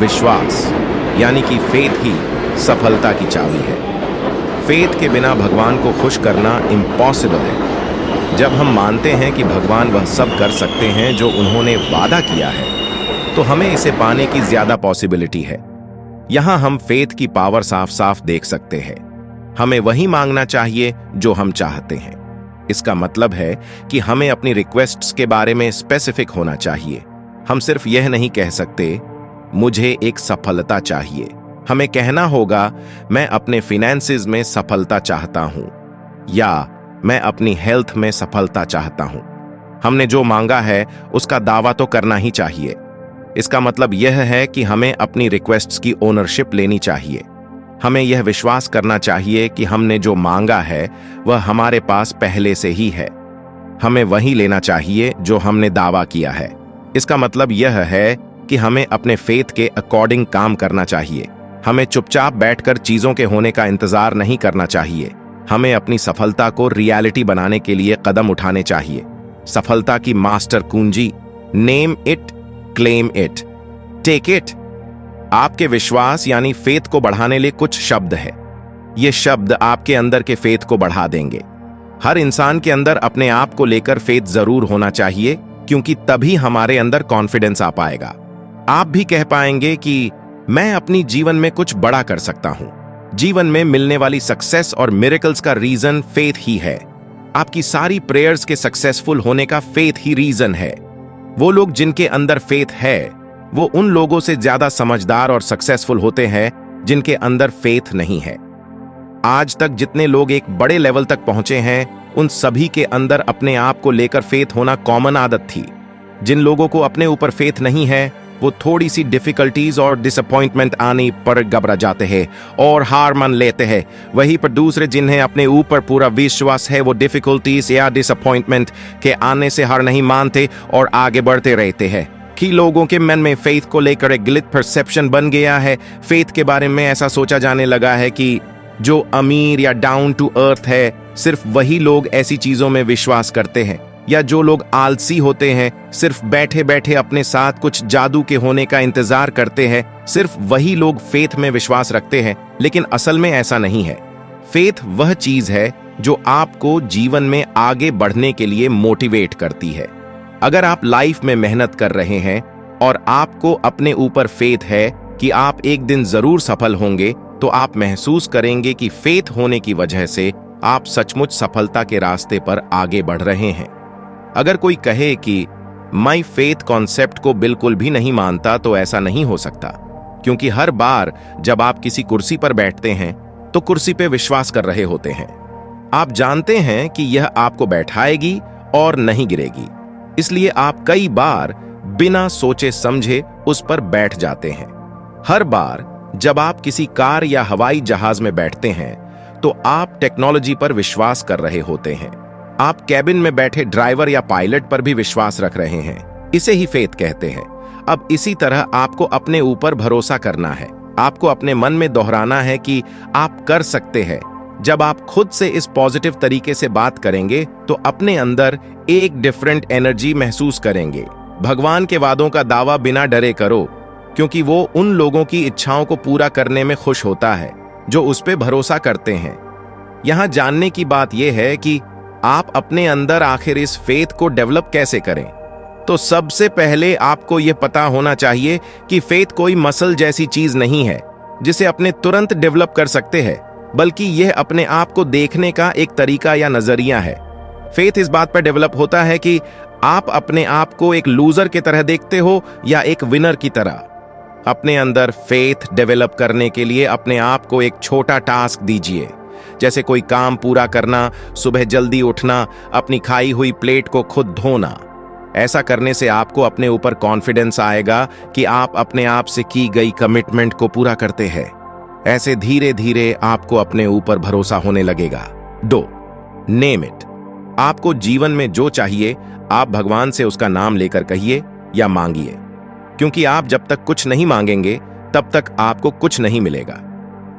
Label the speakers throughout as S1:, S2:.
S1: विश्वास यानी कि फेथ ही सफलता की चाबी है। फेथ के बिना भगवान को खुश करना इम्पॉसिबल है। जब हम मानते हैं कि भगवान वह सब कर सकते हैं जो उन्होंने वादा किया है, तो हमें इसे पाने की ज्यादा पॉसिबिलिटी है। यहां हम फेथ की पावर साफ साफ देख सकते हैं। हमें वही मांगना चाहिए जो हम चाहते हैं। इसका मतलब है कि हमें अपनी रिक्वेस्ट्स के बारे में स्पेसिफिक होना चाहिए। हम सिर्फ यह नहीं कह सकते मुझे एक सफलता चाहिए। हमें कहना होगा मैं अपने फिनेंसेस में सफलता चाहता हूं, या मैं अपनी हेल्थ में सफलता चाहता हूं। हमने जो मांगा है उसका दावा तो करना ही चाहिए। इसका मतलब यह है कि हमें अपनी रिक्वेस्ट्स की ओनरशिप लेनी चाहिए। हमें यह विश्वास करना चाहिए कि हमने जो मांगा है वह हमारे पास पहले से ही है। हमें वही लेना चाहिए जो हमने दावा किया है। इसका मतलब यह है कि हमें अपने फेथ के अकॉर्डिंग काम करना चाहिए। हमें चुपचाप बैठकर चीजों के होने का इंतजार नहीं करना चाहिए। हमें अपनी सफलता को रियलिटी बनाने के लिए कदम उठाने चाहिए। सफलता की मास्टर कुंजी, name it, claim it, take it. आपके विश्वास यानी फेथ को बढ़ाने लिए कुछ शब्द है। ये शब्द आपके अंदर के फेथ को बढ़ा देंगे। हर इंसान के अंदर अपने आप को लेकर फेथ जरूर होना चाहिए, क्योंकि तभी हमारे अंदर कॉन्फिडेंस आ पाएगा। आप भी कह पाएंगे कि मैं अपनी जीवन में कुछ बड़ा कर सकता हूं। जीवन में मिलने वाली सक्सेस और मिरेकल्स का रीजन फेथ ही है। आपकी सारी प्रेयर्स के सक्सेसफुल होने का फेथ ही रीजन है। वो लोग जिनके अंदर फेथ है वो उन लोगों से ज्यादा समझदार और सक्सेसफुल होते हैं जिनके अंदर फेथ नहीं है। आज तक जितने लोग एक बड़े लेवल तक पहुंचे हैं, उन सभी के अंदर अपने आप को लेकर फेथ होना कॉमन आदत थी। जिन लोगों को अपने ऊपर फेथ नहीं है, वो थोड़ी सी डिफिकल्टीज और डिसअपॉइंटमेंट आने पर घबरा जाते हैं और हार मान लेते हैं। वहीं पर दूसरे जिन्हें अपने ऊपर पूरा विश्वास है, वो डिफिकल्टीज या डिसअपॉइंटमेंट के आने से हार नहीं मानते और आगे बढ़ते रहते हैं। कि लोगों के मन में फेथ को लेकर एक गलत परसेप्शन बन गया है। फेथ के बारे में ऐसा सोचा जाने लगा है कि जो अमीर या डाउन टू अर्थ है, सिर्फ वही लोग ऐसी चीजों में विश्वास करते हैं, या जो लोग आलसी होते हैं, सिर्फ बैठे बैठे अपने साथ कुछ जादू के होने का इंतजार करते हैं, सिर्फ वही लोग फेथ में विश्वास रखते हैं। लेकिन असल में ऐसा नहीं है। फेथ वह चीज है जो आपको जीवन में आगे बढ़ने के लिए मोटिवेट करती है। अगर आप लाइफ में मेहनत कर रहे हैं और आपको अपने ऊपर फेथ है कि आप एक दिन जरूर सफल होंगे, तो आप महसूस करेंगे कि फेथ होने की वजह से आप सचमुच सफलता के रास्ते पर आगे बढ़ रहे हैं। अगर कोई कहे कि मैं फेथ कॉन्सेप्ट को बिल्कुल भी नहीं मानता, तो ऐसा नहीं हो सकता, क्योंकि हर बार जब आप किसी कुर्सी पर बैठते हैं तो कुर्सी पे विश्वास कर रहे होते हैं। आप जानते हैं कि यह आपको बैठाएगी और नहीं गिरेगी, इसलिए आप कई बार बिना सोचे समझे उस पर बैठ जाते हैं। हर बार जब आप किसी कार या हवाई जहाज में बैठते हैं तो आप टेक्नोलॉजी पर विश्वास कर रहे होते हैं। आप कैबिन में बैठे ड्राइवर या पायलट पर भी विश्वास रख रहे हैं। इसे ही फेथ कहते हैं। अब इसी तरह आपको अपने ऊपर भरोसा करना है। आपको अपने मन में दोहराना है कि आप कर सकते हैं। जब आप खुद से इस पॉजिटिव तरीके से बात करेंगे तो अपने अंदर एक डिफरेंट एनर्जी महसूस करेंगे। भगवान के वादों का दावा बिना डरे करो, क्योंकि वो उन लोगों की इच्छाओं को पूरा करने में खुश होता है जो उस पे भरोसा करते हैं। यहां जानने की बात यह है कि आप अपने अंदर आखिर इस फेथ को डेवलप कैसे करें। तो सबसे पहले आपको यह पता होना चाहिए कि फेथ कोई मसल जैसी चीज नहीं है जिसे अपने तुरंत डेवलप कर सकते हैं, बल्कि यह अपने आप को देखने का एक तरीका या नजरिया है। फेथ इस बात पर डेवलप होता है कि आप अपने आप को एक लूजर की तरह देखते हो या एक विनर की तरह। अपने अंदर फेथ डेवलप करने के लिए अपने आप को एक छोटा टास्क दीजिए, जैसे कोई काम पूरा करना, सुबह जल्दी उठना, अपनी खाई हुई प्लेट को खुद धोना। ऐसा करने से आपको अपने ऊपर कॉन्फिडेंस आएगा कि आप अपने आप से की गई कमिटमेंट को पूरा करते हैं। ऐसे धीरे धीरे आपको अपने ऊपर भरोसा होने लगेगा। 2. Name it. आपको जीवन में जो चाहिए आप भगवान से उसका नाम लेकर कहिए या मांगिए, क्योंकि आप जब तक कुछ नहीं मांगेंगे तब तक आपको कुछ नहीं मिलेगा।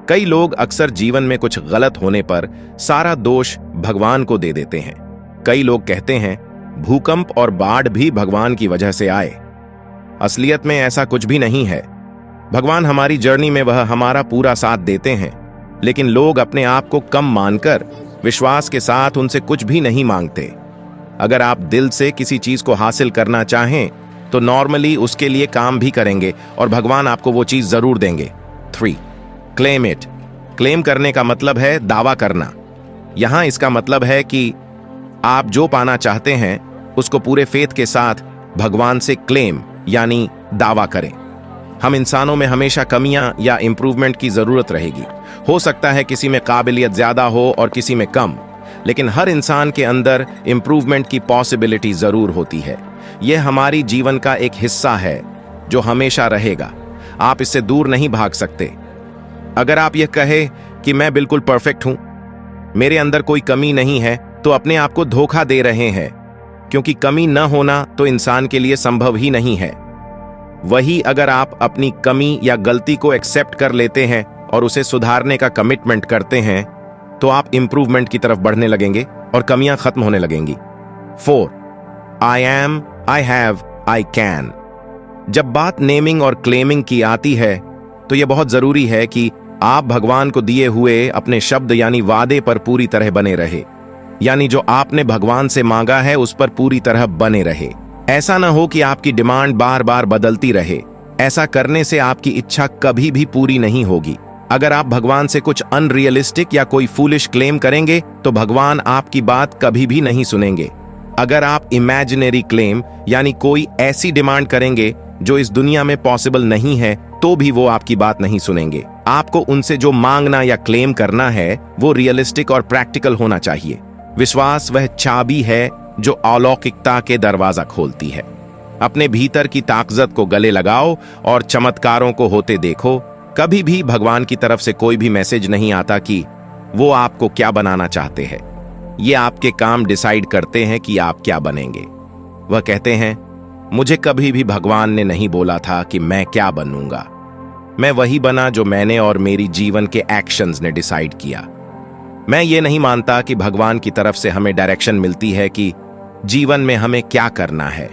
S1: कई लोग अक्सर जीवन में कुछ गलत होने पर सारा दोष भगवान को दे देते हैं। कई लोग कहते हैं भूकंप और बाढ़ भी भगवान की वजह से आए। असलियत में ऐसा कुछ भी नहीं है। भगवान हमारी जर्नी में वह हमारा पूरा साथ देते हैं, लेकिन लोग अपने आप को कम मानकर विश्वास के साथ उनसे कुछ भी नहीं मांगते। अगर आप दिल से किसी चीज को हासिल करना चाहें तो नॉर्मली उसके लिए काम भी करेंगे और भगवान आपको वो चीज जरूर देंगे। 3. Claim it. क्लेम करने का मतलब है दावा करना। यहां इसका मतलब है कि आप जो पाना चाहते हैं उसको पूरे फेथ के साथ भगवान से क्लेम यानी दावा करें। हम इंसानों में हमेशा कमियां या इंप्रूवमेंट की जरूरत रहेगी। हो सकता है किसी में काबिलियत ज्यादा हो और किसी में कम, लेकिन हर इंसान के अंदर इंप्रूवमेंट की पॉसिबिलिटी जरूर होती है। यह हमारी जीवन का एक हिस्सा है जो हमेशा रहेगा। आप इससे दूर नहीं भाग सकते। अगर आप यह कहे कि मैं बिल्कुल परफेक्ट हूं, मेरे अंदर कोई कमी नहीं है, तो अपने आप को धोखा दे रहे हैं, क्योंकि कमी न होना तो इंसान के लिए संभव ही नहीं है। वही अगर आप अपनी कमी या गलती को एक्सेप्ट कर लेते हैं और उसे सुधारने का कमिटमेंट करते हैं, तो आप इंप्रूवमेंट की तरफ बढ़ने लगेंगे और कमियां खत्म होने लगेंगी। 4. I am, I have, I can. जब बात नेमिंग और क्लेमिंग की आती है तो यह बहुत जरूरी है कि आप भगवान को दिए हुए अपने शब्द यानी वादे पर पूरी तरह बने रहे, यानी जो आपने भगवान से मांगा है उस पर पूरी तरह बने रहे। ऐसा ना हो कि आपकी डिमांड बार बार बदलती रहे। ऐसा करने से आपकी इच्छा कभी भी पूरी नहीं होगी। अगर आप भगवान से कुछ अनरियलिस्टिक या कोई फूलिश क्लेम करेंगे तो भगवान आपकी बात कभी भी नहीं सुनेंगे। अगर आप इमेजिनरी क्लेम यानी कोई ऐसी डिमांड करेंगे जो इस दुनिया में पॉसिबल नहीं है, तो भी वो आपकी बात नहीं सुनेंगे। आपको उनसे जो मांगना या क्लेम करना है वो रियलिस्टिक और प्रैक्टिकल होना चाहिए। विश्वास वह चाबी है जो अलौकिकता के दरवाजा खोलती है। अपने भीतर की ताकत को गले लगाओ और चमत्कारों को होते देखो। कभी भी भगवान की तरफ से कोई भी मैसेज नहीं आता कि वो आपको क्या बनाना चाहते हैं। ये आपके काम डिसाइड करते हैं कि आप क्या बनेंगे। वह कहते हैं, मुझे कभी भी भगवान ने नहीं बोला था कि मैं क्या बनूंगा। मैं वही बना जो मैंने और मेरी जीवन के एक्शंस ने डिसाइड किया। मैं ये नहीं मानता कि भगवान की तरफ से हमें डायरेक्शन मिलती है कि जीवन में हमें क्या करना है।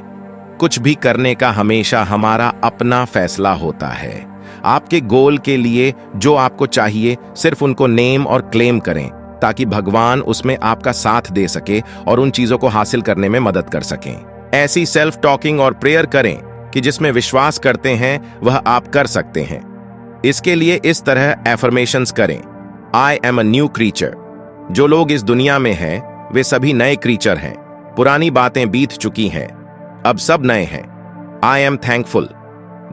S1: कुछ भी करने का हमेशा हमारा अपना फैसला होता है। आपके गोल के लिए जो आपको चाहिए सिर्फ उनको नेम और क्लेम करें, ताकि भगवान उसमें आपका साथ दे सके और उन चीजों को हासिल करने में मदद कर सकें। ऐसी सेल्फ टॉकिंग और प्रेयर करें कि जिसमें विश्वास करते हैं वह आप कर सकते हैं। इसके लिए इस तरह एफर्मेशंस करें। I am a new creature. जो लोग इस दुनिया में हैं वे सभी नए क्रीचर हैं। पुरानी बातें बीत चुकी हैं, अब सब नए हैं। आई एम थैंकफुल,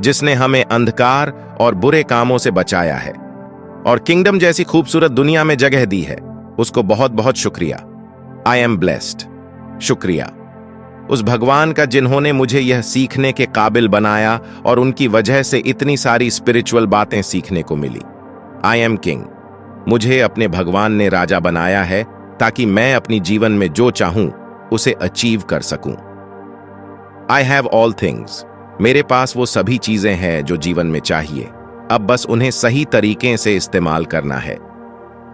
S1: जिसने हमें अंधकार और बुरे कामों से बचाया है और किंगडम जैसी खूबसूरत दुनिया में जगह दी है, उसको बहुत बहुत शुक्रिया। I am blessed. शुक्रिया उस भगवान का जिन्होंने मुझे यह सीखने के काबिल बनाया और उनकी वजह से इतनी सारी स्पिरिचुअल बातें सीखने को मिली। I am king. मुझे अपने भगवान ने राजा बनाया है ताकि मैं अपनी जीवन में जो चाहूं उसे अचीव कर सकूं। I have all things. मेरे पास वो सभी चीजें हैं जो जीवन में चाहिए, अब बस उन्हें सही तरीके से इस्तेमाल करना है।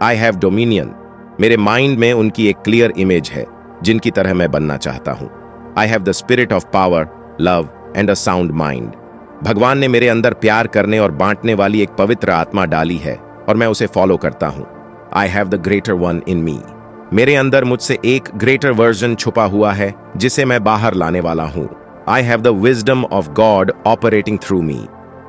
S1: I have dominion. मेरे माइंड में उनकी एक क्लियर इमेज है जिनकी तरह मैं बनना चाहता हूं। I have the spirit of power, love and a sound mind. भगवान ने मेरे अंदर प्यार करने और बांटने वाली एक पवित्र आत्मा डाली है और मैं उसे फॉलो करता हूं। I have the greater one in me. मेरे अंदर मुझसे एक ग्रेटर वर्जन छुपा हुआ है जिसे मैं बाहर लाने वाला हूं। I have the wisdom of God operating through me.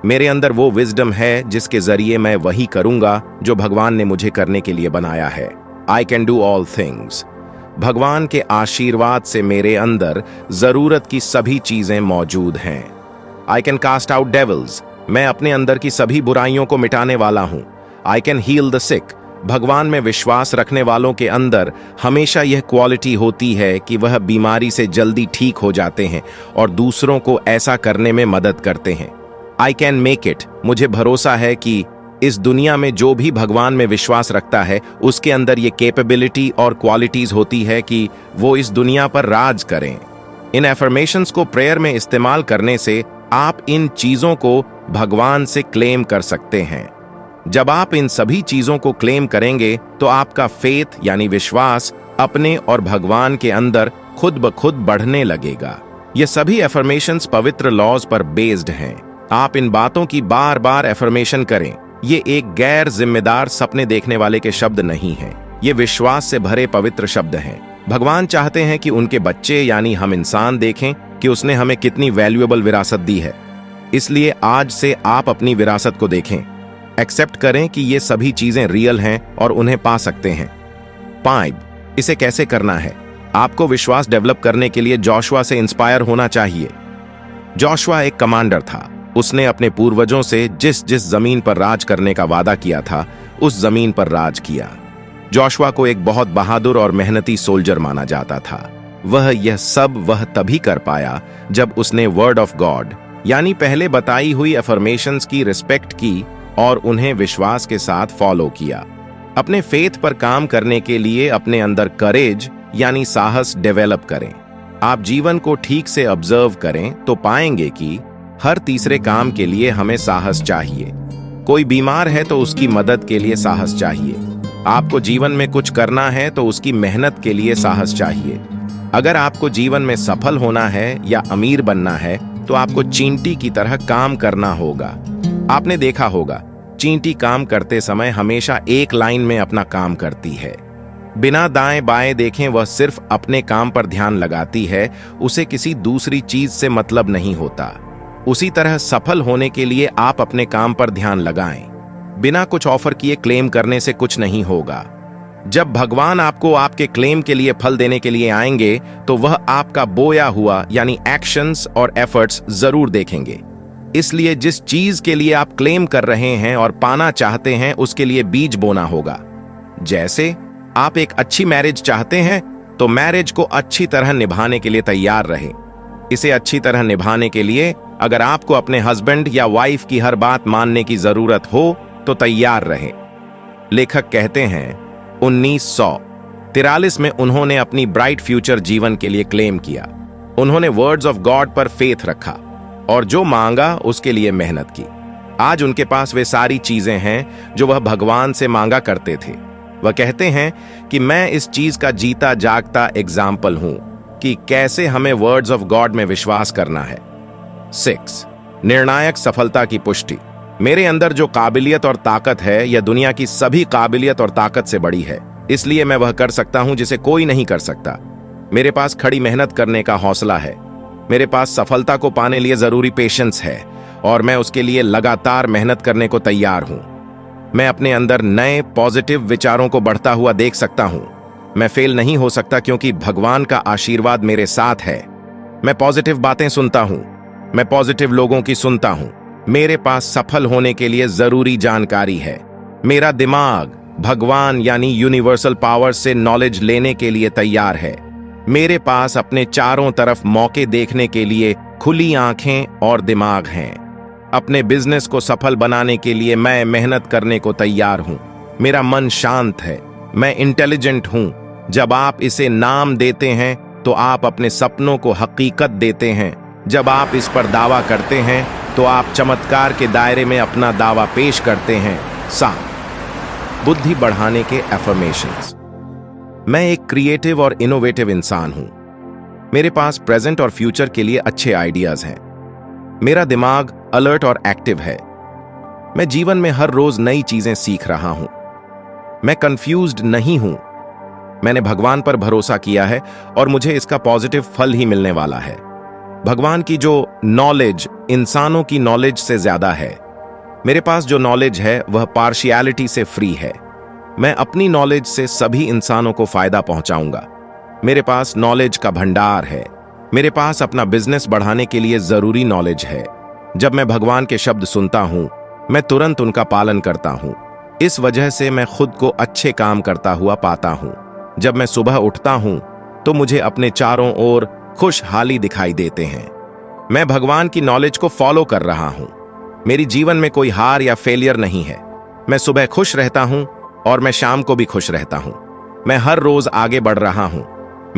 S1: मेरे अंदर वो विजडम है जिसके जरिए मैं वही करूंगा जो भगवान ने मुझे करने के लिए बनाया है। I can do all things. भगवान के आशीर्वाद से मेरे अंदर जरूरत की सभी चीजें मौजूद हैं। I can cast out devils. मैं अपने अंदर की सभी बुराइयों को मिटाने वाला हूं। आई कैन हील द सिक। भगवान में विश्वास रखने वालों के अंदर हमेशा यह क्वालिटी होती है कि वह बीमारी से जल्दी ठीक हो जाते हैं और दूसरों को ऐसा करने में मदद करते हैं। I can make it. मुझे भरोसा है कि इस दुनिया में जो भी भगवान में विश्वास रखता है उसके अंदर ये कैपेबिलिटी और क्वालिटीज होती है कि वो इस दुनिया पर राज करें। इन एफर्मेशंस को प्रेयर में इस्तेमाल करने से आप इन चीजों को भगवान से क्लेम कर सकते हैं। जब आप इन सभी चीजों को क्लेम करेंगे तो आपका फेथ यानी विश्वास अपने और भगवान के अंदर खुद ब खुद बढ़ने लगेगा। ये सभी एफर्मेशंस पवित्र लॉज पर बेस्ड हैं। आप इन बातों की बार बार एफर्मेशन करें। ये एक गैर जिम्मेदार सपने देखने वाले के शब्द नहीं हैं। ये विश्वास से भरे पवित्र शब्द हैं। भगवान चाहते हैं कि उनके बच्चे यानी हम इंसान देखें कि उसने हमें कितनी वैल्यूएबल विरासत दी है। इसलिए आज से आप अपनी विरासत को देखें, एक्सेप्ट करें कि ये सभी चीजें रियल हैं और उन्हें पा सकते हैं। 5 इसे कैसे करना है? आपको विश्वास डेवलप करने के लिए जोशुआ से इंस्पायर होना चाहिए। जोशुआ एक कमांडर था। उसने अपने पूर्वजों से जिस जिस जमीन पर राज करने का वादा किया था उस जमीन पर राज किया। जोशुआ को एक बहुत बहादुर और मेहनती सोल्जर माना जाता था। वह तभी कर पाया जब उसने वर्ड ऑफ गॉड यानी पहले बताई हुई अफर्मेशंस की रिस्पेक्ट की और उन्हें विश्वास के साथ फॉलो किया। अपने फेथ पर काम करने के लिए अपने अंदर करेज यानी साहस डेवलप करें। आप जीवन को ठीक से ऑब्जर्व करें तो पाएंगे कि हर तीसरे काम के लिए हमें साहस चाहिए। कोई बीमार है तो उसकी मदद के लिए साहस चाहिए। आपको जीवन में कुछ करना है तो उसकी मेहनत के लिए साहस चाहिए। अगर आपको जीवन में सफल होना है या अमीर बनना है तो आपको चींटी की तरह काम करना होगा। आपने देखा होगा, चींटी काम करते समय हमेशा एक लाइन में अपना काम करती है। बिना दाएं बाएं देखें वह सिर्फ अपने काम पर ध्यान लगाती है, उसे किसी दूसरी चीज से मतलब नहीं होता। उसी तरह सफल होने के लिए आप अपने काम पर ध्यान लगाएं। बिना कुछ ऑफर किए क्लेम करने से कुछ नहीं होगा। जब भगवान आपको आपके क्लेम के लिए फल देने के लिए आएंगे तो वह आपका बोया हुआ यानी एक्शंस और एफर्ट्स जरूर देखेंगे। इसलिए जिस चीज के लिए आप क्लेम कर रहे हैं और पाना चाहते हैं उसके लिए बीज बोना होगा। जैसे आप एक अच्छी मैरिज चाहते हैं तो मैरिज को अच्छी तरह निभाने के लिए तैयार रहें। इसे अच्छी तरह निभाने के लिए अगर आपको अपने हस्बैंड या वाइफ की हर बात मानने की जरूरत हो तो तैयार रहें। लेखक कहते हैं 1943 में उन्होंने अपनी ब्राइट फ्यूचर जीवन के लिए क्लेम किया। उन्होंने वर्ड्स ऑफ गॉड पर फेथ रखा और जो मांगा उसके लिए मेहनत की। आज उनके पास वे सारी चीजें हैं जो वह भगवान से मांगा करते थे। वह कहते हैं कि मैं इस चीज का जीता जागता एग्जाम्पल हूं कि कैसे हमें वर्ड्स ऑफ गॉड में विश्वास करना है। 6 निर्णायक सफलता की पुष्टि। मेरे अंदर जो काबिलियत और ताकत है यह दुनिया की सभी काबिलियत और ताकत से बड़ी है। इसलिए मैं वह कर सकता हूं जिसे कोई नहीं कर सकता। मेरे पास खड़ी मेहनत करने का हौसला है। मेरे पास सफलता को पाने लिए जरूरी पेशेंस है और मैं उसके लिए लगातार मेहनत करने को तैयार हूं। मैं अपने अंदर नए पॉजिटिव विचारों को बढ़ता हुआ देख सकता हूं। मैं फेल नहीं हो सकता क्योंकि भगवान का आशीर्वाद मेरे साथ है। मैं पॉजिटिव बातें सुनता हूं। मैं पॉजिटिव लोगों की सुनता हूं। मेरे पास सफल होने के लिए जरूरी जानकारी है। मेरा दिमाग भगवान यानी यूनिवर्सल पावर से नॉलेज लेने के लिए तैयार है। मेरे पास अपने चारों तरफ मौके देखने के लिए खुली आंखें और दिमाग हैं। अपने बिजनेस को सफल बनाने के लिए मैं मेहनत करने को तैयार हूं। मेरा मन शांत है। मैं इंटेलिजेंट हूं। जब आप इसे नाम देते हैं तो आप अपने सपनों को हकीकत देते हैं। जब आप इस पर दावा करते हैं तो आप चमत्कार के दायरे में अपना दावा पेश करते हैं। 7 बुद्धि बढ़ाने के एफर्मेशंस। मैं एक क्रिएटिव और इनोवेटिव इंसान हूं। मेरे पास प्रेजेंट और फ्यूचर के लिए अच्छे आइडियाज हैं। मेरा दिमाग अलर्ट और एक्टिव है। मैं जीवन में हर रोज नई चीजें सीख रहा हूं। मैं कंफ्यूज्ड नहीं हूं। मैंने भगवान पर भरोसा किया है और मुझे इसका पॉजिटिव फल ही मिलने वाला है। भगवान की जो नॉलेज इंसानों की नॉलेज से ज्यादा है। मेरे पास जो नॉलेज है वह पार्शियलिटी से फ्री है। मैं अपनी नॉलेज से सभी इंसानों को फायदा पहुंचाऊंगा। मेरे पास नॉलेज का भंडार है। मेरे पास अपना बिजनेस बढ़ाने के लिए जरूरी नॉलेज है। जब मैं भगवान के शब्द सुनता हूं मैं तुरंत उनका पालन करता हूं। इस वजह से मैं खुद को अच्छे काम करता हुआ पाता हूं। जब मैं सुबह उठता हूं तो मुझे अपने चारों ओर खुशहाली दिखाई देते हैं। मैं भगवान की नॉलेज को फॉलो कर रहा हूं। मेरी जीवन में कोई हार या फेलियर नहीं है। मैं सुबह खुश रहता हूं और मैं शाम को भी खुश रहता हूं। मैं हर रोज आगे बढ़ रहा हूं।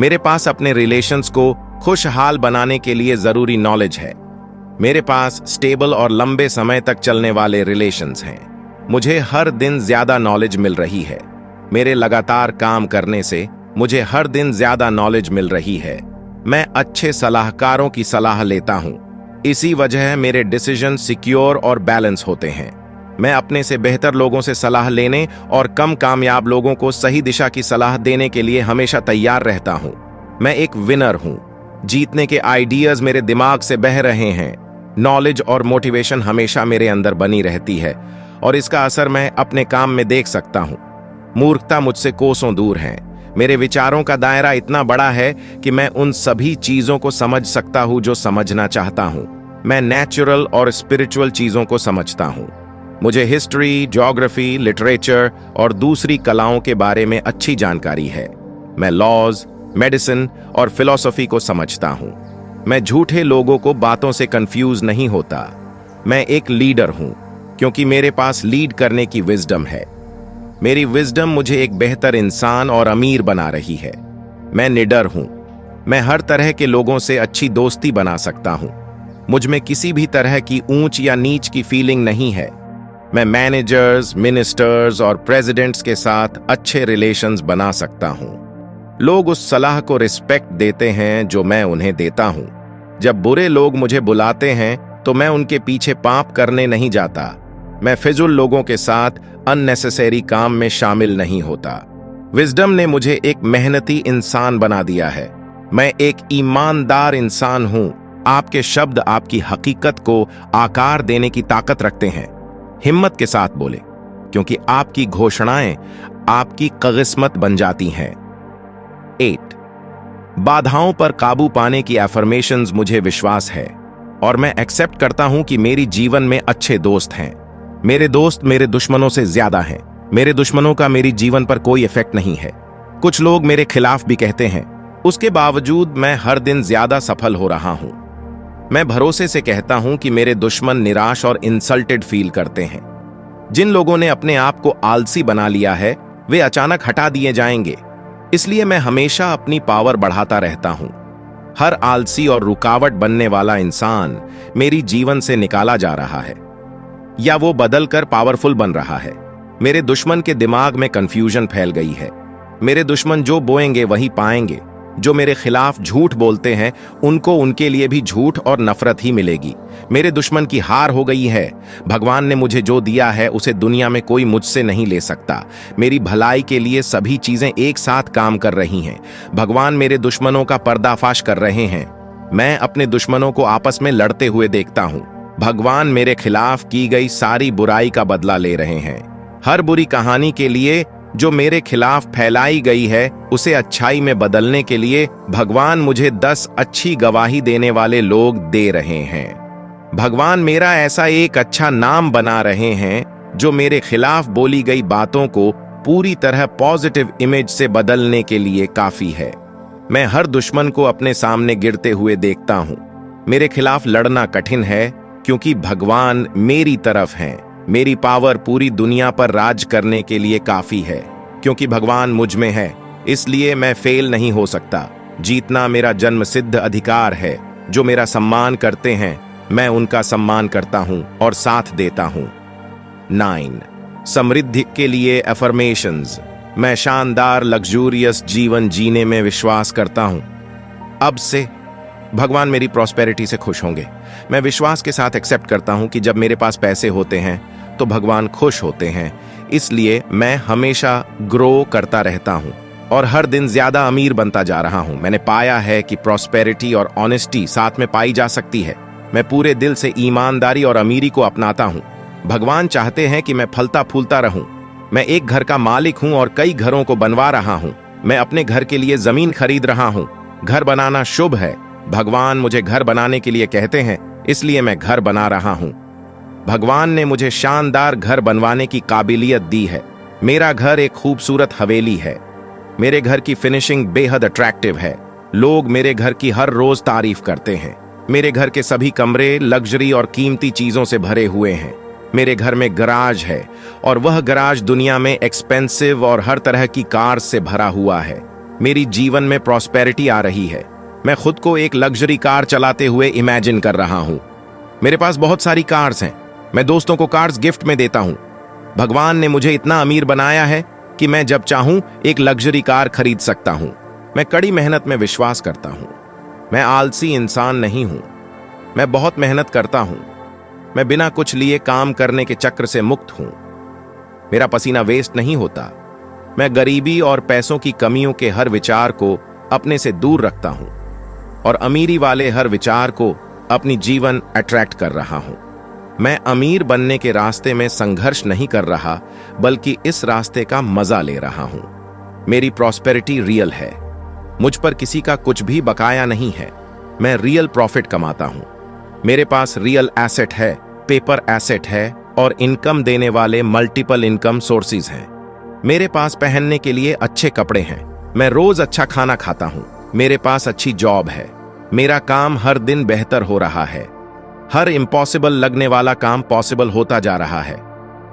S1: मेरे पास अपने रिलेशंस को खुशहाल बनाने के लिए जरूरी नॉलेज है। मेरे पास स्टेबल और लंबे समय तक चलने वाले रिलेशंस हैं। मुझे हर दिन ज्यादा नॉलेज मिल रही है। मेरे लगातार काम करने से मुझे हर दिन ज्यादा नॉलेज मिल रही है। मैं अच्छे सलाहकारों की सलाह लेता हूं। इसी वजह मेरे डिसीजन सिक्योर और बैलेंस होते हैं। मैं अपने से बेहतर लोगों से सलाह लेने और कम कामयाब लोगों को सही दिशा की सलाह देने के लिए हमेशा तैयार रहता हूं। मैं एक विनर हूं। जीतने के आइडियाज मेरे दिमाग से बह रहे हैं। नॉलेज और मोटिवेशन हमेशा मेरे अंदर बनी रहती है और इसका असर मैं अपने काम में देख सकता हूं। मूर्खता मुझसे कोसों दूर है। मेरे विचारों का दायरा इतना बड़ा है कि मैं उन सभी चीजों को समझ सकता हूं जो समझना चाहता हूं। मैं नेचुरल और स्पिरिचुअल चीजों को समझता हूं। मुझे हिस्ट्री, ज्योग्राफी, लिटरेचर और दूसरी कलाओं के बारे में अच्छी जानकारी है। मैं लॉज, मेडिसिन और फिलॉसफी को समझता हूं। मैं झूठे लोगों को बातों से कंफ्यूज नहीं होता। मैं एक लीडर हूं क्योंकि मेरे पास लीड करने की विजडम है। मेरी विजडम मुझे एक बेहतर इंसान और अमीर बना रही है। मैं निडर हूं। मैं हर तरह के लोगों से अच्छी दोस्ती बना सकता हूं। मुझ में किसी भी तरह की ऊंच या नीच की फीलिंग नहीं है। मैं मैनेजर्स, मिनिस्टर्स और प्रेसिडेंट्स के साथ अच्छे रिलेशंस बना सकता हूं। लोग उस सलाह को रिस्पेक्ट देते हैं जो मैं उन्हें देता हूं। जब बुरे लोग मुझे बुलाते हैं तो मैं उनके पीछे पाप करने नहीं जाता। मैं फिजुल लोगों के साथ अननेसेसरी काम में शामिल नहीं होता। विजडम ने मुझे एक मेहनती इंसान बना दिया है। मैं एक ईमानदार इंसान हूं। आपके शब्द आपकी हकीकत को आकार देने की ताकत रखते हैं। हिम्मत के साथ बोले क्योंकि आपकी घोषणाएं आपकी किस्मत बन जाती हैं। 8. बाधाओं पर काबू पाने की एफर्मेशंस मुझे विश्वास है और मैं एक्सेप्ट करता हूं कि मेरी जीवन में अच्छे दोस्त हैं। मेरे दोस्त मेरे दुश्मनों से ज्यादा हैं। मेरे दुश्मनों का मेरी जीवन पर कोई इफेक्ट नहीं है। कुछ लोग मेरे खिलाफ भी कहते हैं, उसके बावजूद मैं हर दिन ज्यादा सफल हो रहा हूं। मैं भरोसे से कहता हूं कि मेरे दुश्मन निराश और इंसल्टेड फील करते हैं। जिन लोगों ने अपने आप को आलसी बना लिया है वे अचानक हटा दिए जाएंगे। इसलिए मैं हमेशा अपनी पावर बढ़ाता रहता हूं। हर आलसी और रुकावट बनने वाला इंसान मेरी जीवन से निकाला जा रहा है या वो बदलकर पावरफुल बन रहा है। मेरे दुश्मन के दिमाग में कंफ्यूजन फैल गई है। मेरे दुश्मन जो बोएंगे वही पाएंगे। जो मेरे खिलाफ झूठ बोलते हैं उनको उनके लिए भी झूठ और नफरत ही मिलेगी। मेरे दुश्मन की हार हो गई है। भगवान ने मुझे जो दिया है उसे दुनिया में कोई मुझसे नहीं ले सकता। मेरी भलाई के लिए सभी चीजें एक साथ काम कर रही हैं। भगवान मेरे दुश्मनों का पर्दाफाश कर रहे हैं। मैं अपने दुश्मनों को आपस में लड़ते हुए देखता हूं। भगवान मेरे खिलाफ की गई सारी बुराई का बदला ले रहे हैं। हर बुरी कहानी के लिए जो मेरे खिलाफ फैलाई गई है उसे अच्छाई में बदलने के लिए भगवान मुझे 10 अच्छी गवाही देने वाले लोग दे रहे हैं। भगवान मेरा ऐसा एक अच्छा नाम बना रहे हैं जो मेरे खिलाफ बोली गई बातों को पूरी तरह पॉजिटिव इमेज से बदलने के लिए काफी है। मैं हर दुश्मन को अपने सामने गिरते हुए देखता हूं। मेरे खिलाफ लड़ना कठिन है क्योंकि भगवान मेरी तरफ हैं। मेरी पावर पूरी दुनिया पर राज करने के लिए काफी है क्योंकि भगवान मुझ में है। इसलिए मैं फेल नहीं हो सकता। जीतना मेरा जन्म सिद्ध अधिकार है। जो मेरा सम्मान करते हैं मैं उनका सम्मान करता हूं और साथ देता हूं। 9. समृद्धि के लिए अफर्मेशंस। मैं शानदार लग्जूरियस जीवन जीने में विश्वास करता हूं। अब से भगवान मेरी प्रॉस्पेरिटी से खुश होंगे। मैं विश्वास के साथ एक्सेप्ट करता हूं कि जब मेरे पास पैसे होते हैं तो भगवान खुश होते हैं। इसलिए मैं हमेशा ग्रो करता रहता हूं और हर दिन ज्यादा अमीर बनता जा रहा हूं। मैंने पाया है कि प्रॉस्पेरिटी और ऑनेस्टी साथ में पाई जा सकती है। मैं पूरे दिल से ईमानदारी और अमीरी को अपनाता हूं। भगवान चाहते हैं कि मैं फलता फूलता रहूं। मैं एक घर का मालिक हूं और कई घरों को बनवा रहा हूं। मैं अपने घर के लिए जमीन खरीद रहा हूं। घर बनाना शुभ है। भगवान मुझे घर बनाने के लिए कहते हैं, इसलिए मैं घर बना रहा हूं। भगवान ने मुझे शानदार घर बनवाने की काबिलियत दी है। मेरा घर एक खूबसूरत हवेली है। मेरे घर की फिनिशिंग बेहद अट्रैक्टिव है। लोग मेरे घर की हर रोज तारीफ करते हैं। मेरे घर के सभी कमरे लग्जरी और कीमती चीजों से भरे हुए हैं। मेरे घर में गराज है और वह गराज दुनिया में एक्सपेंसिव और हर तरह की कार से भरा हुआ है। मेरी जीवन में प्रॉस्पेरिटी आ रही है। मैं खुद को एक लग्जरी कार चलाते हुए इमेजिन कर रहा हूं। मेरे पास बहुत सारी कार्स हैं। मैं दोस्तों को कार्स गिफ्ट में देता हूं। भगवान ने मुझे इतना अमीर बनाया है कि मैं जब चाहूं एक लग्जरी कार खरीद सकता हूं। मैं कड़ी मेहनत में विश्वास करता हूं। मैं आलसी इंसान नहीं हूं। मैं बहुत मेहनत करता हूं। मैं बिना कुछ लिए काम करने के चक्र से मुक्त हूं। मेरा पसीना वेस्ट नहीं होता। मैं गरीबी और पैसों की कमियों के हर विचार को अपने से दूर रखता हूं और अमीरी वाले हर विचार को अपनी जीवन अट्रैक्ट कर रहा हूं। मैं अमीर बनने के रास्ते में संघर्ष नहीं कर रहा, बल्कि इस रास्ते का मजा ले रहा हूं। मेरी प्रॉस्पेरिटी रियल है। मुझ पर किसी का कुछ भी बकाया नहीं है। मैं रियल प्रॉफिट कमाता हूं। मेरे पास रियल एसेट है, पेपर एसेट है और इनकम देने वाले मल्टीपल इनकम सोर्सेज हैं। मेरे पास पहनने के लिए अच्छे कपड़े हैं। मैं रोज अच्छा खाना खाता हूं। मेरे पास अच्छी जॉब है। मेरा काम हर दिन बेहतर हो रहा है। हर इम्पॉसिबल लगने वाला काम पॉसिबल होता जा रहा है।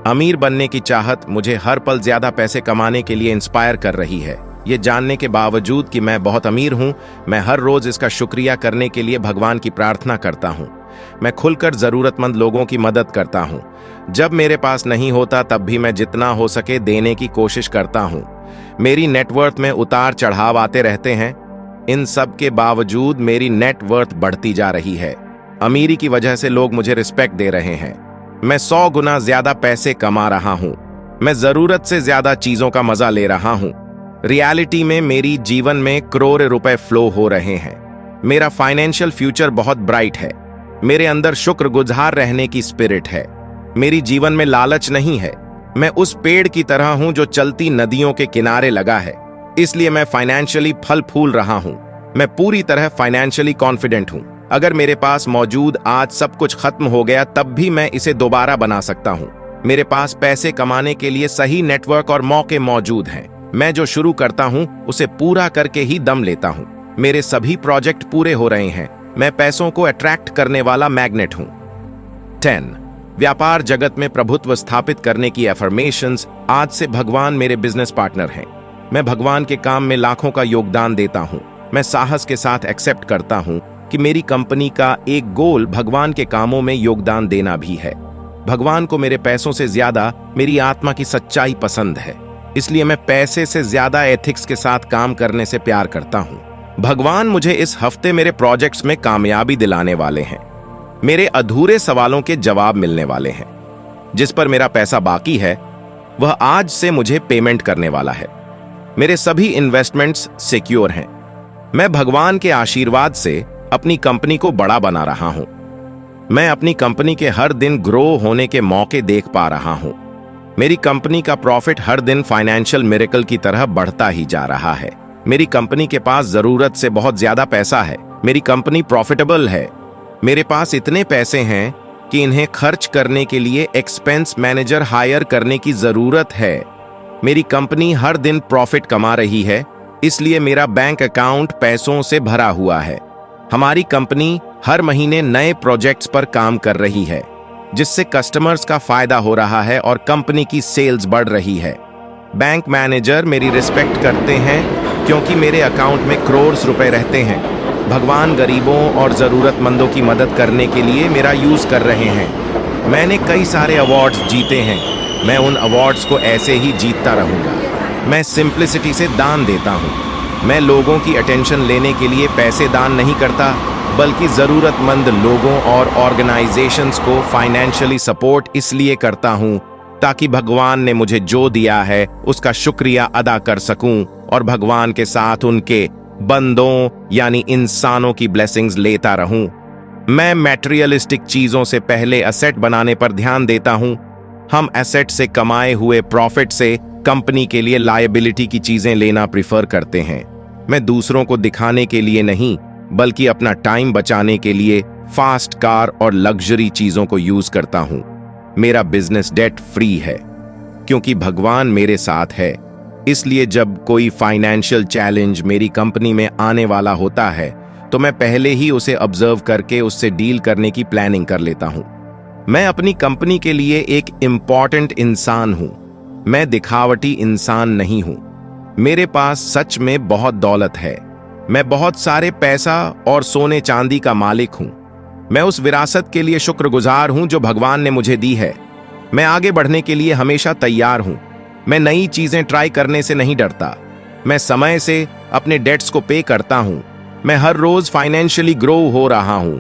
S1: अमीर बनने की चाहत मुझे हर पल ज्यादा पैसे कमाने के लिए इंस्पायर कर रही है। ये जानने के बावजूद कि मैं बहुत अमीर हूं, मैं हर रोज इसका शुक्रिया करने के लिए भगवान की प्रार्थना करता हूं। मैं खुलकर जरूरतमंद लोगों की मदद करता हूं। जब मेरे पास नहीं होता तब भी मैं जितना हो सके देने की कोशिश करता हूं। मेरी नेटवर्थ में उतार चढ़ाव आते रहते हैं। इन सब के बावजूद मेरी नेटवर्थ बढ़ती जा रही है। अमीरी की वजह से लोग मुझे रिस्पेक्ट दे रहे हैं। मैं 100 गुना ज्यादा पैसे कमा रहा हूं। मैं जरूरत से ज्यादा चीजों का मजा ले रहा हूं। रियलिटी में मेरी जीवन में करोड़ रुपए फ्लो हो रहे हैं। मेरा फाइनेंशियल फ्यूचर बहुत ब्राइट है। मेरे अंदर शुक्रगुजार रहने की स्पिरिट है। मेरी जीवन में लालच नहीं है। मैं उस पेड़ की तरह हूं जो चलती नदियों के किनारे लगा है। इसलिए मैं फाइनेंशियली फल फूल रहा हूं। मैं पूरी तरह फाइनेंशियली कॉन्फिडेंट हूं। अगर मेरे पास मौजूद आज सब कुछ खत्म हो गया तब भी मैं इसे दोबारा बना सकता हूं। मेरे पास पैसे कमाने के लिए सही नेटवर्क और मौके मौजूद हैं। मैं जो शुरू करता हूं उसे पूरा करके ही दम लेता हूं। मेरे सभी प्रोजेक्ट पूरे हो रहे हैं। मैं पैसों को अट्रैक्ट करने वाला मैग्नेट हूं। 10. व्यापार जगत में प्रभुत्व स्थापित करने की एफर्मेशंस। आज से भगवान मेरे बिजनेस पार्टनर हैं। मैं भगवान के काम में लाखों का योगदान देता हूं। मैं साहस के साथ एक्सेप्ट करता हूं कि मेरी कंपनी का एक गोल भगवान के कामों में योगदान देना भी है। भगवान को मेरे पैसों से ज्यादा मेरी आत्मा की सच्चाई पसंद है। इसलिए मैं पैसे से ज्यादा एथिक्स के साथ काम करने से प्यार करता हूं। भगवान मुझे इस हफ्ते मेरे प्रोजेक्ट्स में कामयाबी दिलाने वाले हैं। मेरे अधूरे सवालों के जवाब मिलने वाले हैं। जिस पर मेरा पैसा बाकी है वह आज से मुझे पेमेंट करने वाला है। मेरे सभी इन्वेस्टमेंट्स सिक्योर हैं। मैं भगवान के आशीर्वाद से अपनी कंपनी को बड़ा बना रहा हूं। मैं अपनी कंपनी के हर दिन ग्रो होने के मौके देख पा रहा हूं। मेरी कंपनी का प्रॉफिट हर दिन फाइनेंशियल मिरेकल की तरह बढ़ता ही जा रहा है। मेरी कंपनी के पास जरूरत से बहुत ज्यादा पैसा है। मेरी कंपनी प्रॉफिटेबल है। मेरे पास इतने पैसे हैं कि इन्हें खर्च करने के लिए एक्सपेंस मैनेजर हायर करने की जरूरत है। मेरी कंपनी हर दिन प्रॉफिट कमा रही है, इसलिए मेरा बैंक अकाउंट पैसों से भरा हुआ है। हमारी कंपनी हर महीने नए प्रोजेक्ट्स पर काम कर रही है, जिससे कस्टमर्स का फायदा हो रहा है और कंपनी की सेल्स बढ़ रही है। बैंक मैनेजर मेरी रिस्पेक्ट करते हैं क्योंकि मेरे अकाउंट में करोड़ रुपए रहते हैं। भगवान गरीबों और जरूरतमंदों की मदद करने के लिए मेरा यूज कर रहे हैं। मैंने कई सारे अवार्ड्स जीते हैं। मैं उन अवार्ड्स को ऐसे ही जीतता रहूंगा। मैं सिंप्लिसिटी से दान देता हूं। मैं लोगों की अटेंशन लेने के लिए पैसे दान नहीं करता, बल्कि जरूरतमंद लोगों और ऑर्गेनाइजेशंस को फाइनेंशियली सपोर्ट इसलिए करता हूं ताकि भगवान ने मुझे जो दिया है उसका शुक्रिया अदा कर सकूं और भगवान के साथ उनके बंदों यानी इंसानों की ब्लेसिंग्स लेता रहूं। मैं मैटेरियलिस्टिक चीजों से पहले एसेट बनाने पर ध्यान देता हूं। हम एसेट से कमाए हुए प्रॉफिट से कंपनी के लिए लायबिलिटी की चीजें लेना प्रिफर करते हैं। मैं दूसरों को दिखाने के लिए नहीं, बल्कि अपना टाइम बचाने के लिए फास्ट कार और लग्जरी चीजों को यूज करता हूं। मेरा बिजनेस डेट फ्री है क्योंकि भगवान मेरे साथ है। इसलिए जब कोई फाइनेंशियल चैलेंज मेरी कंपनी में आने वाला होता है तो मैं पहले ही उसे ऑब्जर्व करके उससे डील करने की प्लानिंग कर लेता हूं। मैं अपनी कंपनी के लिए एक इम्पॉर्टेंट इंसान हूं। मैं दिखावटी इंसान नहीं हूं। मेरे पास सच में बहुत दौलत है। मैं बहुत सारे पैसा और सोने चांदी का मालिक हूं। मैं उस विरासत के लिए शुक्रगुजार हूं जो भगवान ने मुझे दी है। मैं आगे बढ़ने के लिए हमेशा तैयार हूं। मैं नई चीजें ट्राई करने से नहीं डरता। मैं समय से अपने डेट्स को पे करता हूं। मैं हर रोज फाइनेंशियली ग्रो हो रहा हूं।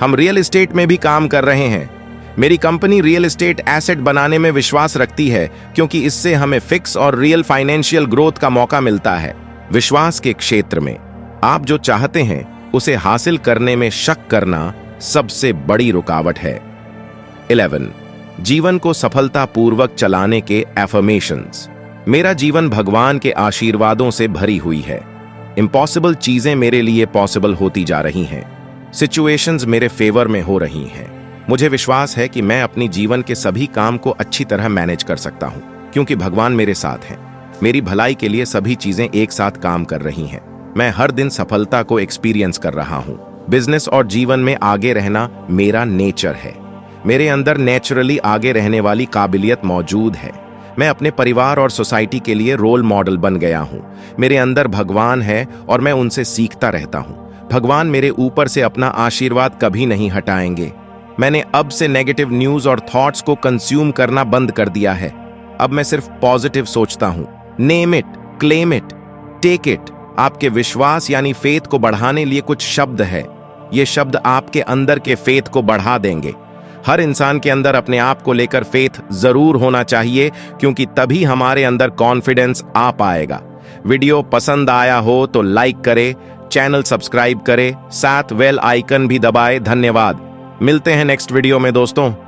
S1: हम रियल एस्टेट में भी काम कर रहे हैं। मेरी कंपनी रियल एस्टेट एसेट बनाने में विश्वास रखती है क्योंकि इससे हमें फिक्स और रियल फाइनेंशियल ग्रोथ का मौका मिलता है। विश्वास के क्षेत्र में आप जो चाहते हैं उसे हासिल करने में शक करना सबसे बड़ी रुकावट है। 11. जीवन को सफलतापूर्वक चलाने के एफर्मेशंस। मेरा जीवन भगवान के आशीर्वादों से भरी हुई है। इम्पॉसिबल चीजें मेरे लिए पॉसिबल होती जा रही हैं। सिचुएशंस मेरे फेवर में हो रही हैं। मुझे विश्वास है कि मैं अपनी जीवन के सभी काम को अच्छी तरह मैनेज कर सकता हूं क्योंकि भगवान मेरे साथ हैं। मेरी भलाई के लिए सभी चीजें एक साथ काम कर रही हैं। मैं हर दिन सफलता को एक्सपीरियंस कर रहा हूं। बिजनेस और जीवन में आगे रहना मेरा नेचर है। मेरे अंदर नेचुरली आगे रहने वाली काबिलियत मौजूद है। मैं अपने परिवार और सोसाइटी के लिए रोल मॉडल बन गया हूं। मेरे अंदर भगवान है और मैं उनसे सीखता रहता हूं। भगवान मेरे ऊपर से अपना आशीर्वाद कभी नहीं हटाएंगे। मैंने अब से नेगेटिव न्यूज और थॉट्स को कंज्यूम करना बंद कर दिया है। अब मैं सिर्फ पॉजिटिव सोचता हूं। Name it, claim it, take it. आपके विश्वास यानी फेथ को बढ़ाने लिए कुछ शब्द है। ये शब्द आपके अंदर के फेथ को बढ़ा देंगे। हर इंसान के अंदर अपने आप को लेकर फेथ जरूर होना चाहिए क्योंकि तभी हमारे अंदर कॉन्फिडेंस आ पाएगा। वीडियो पसंद आया हो तो लाइक करें, चैनल सब्सक्राइब करें, साथ बेल आइकन भी दबाएं। धन्यवाद। मिलते हैं नेक्स्ट वीडियो में दोस्तों।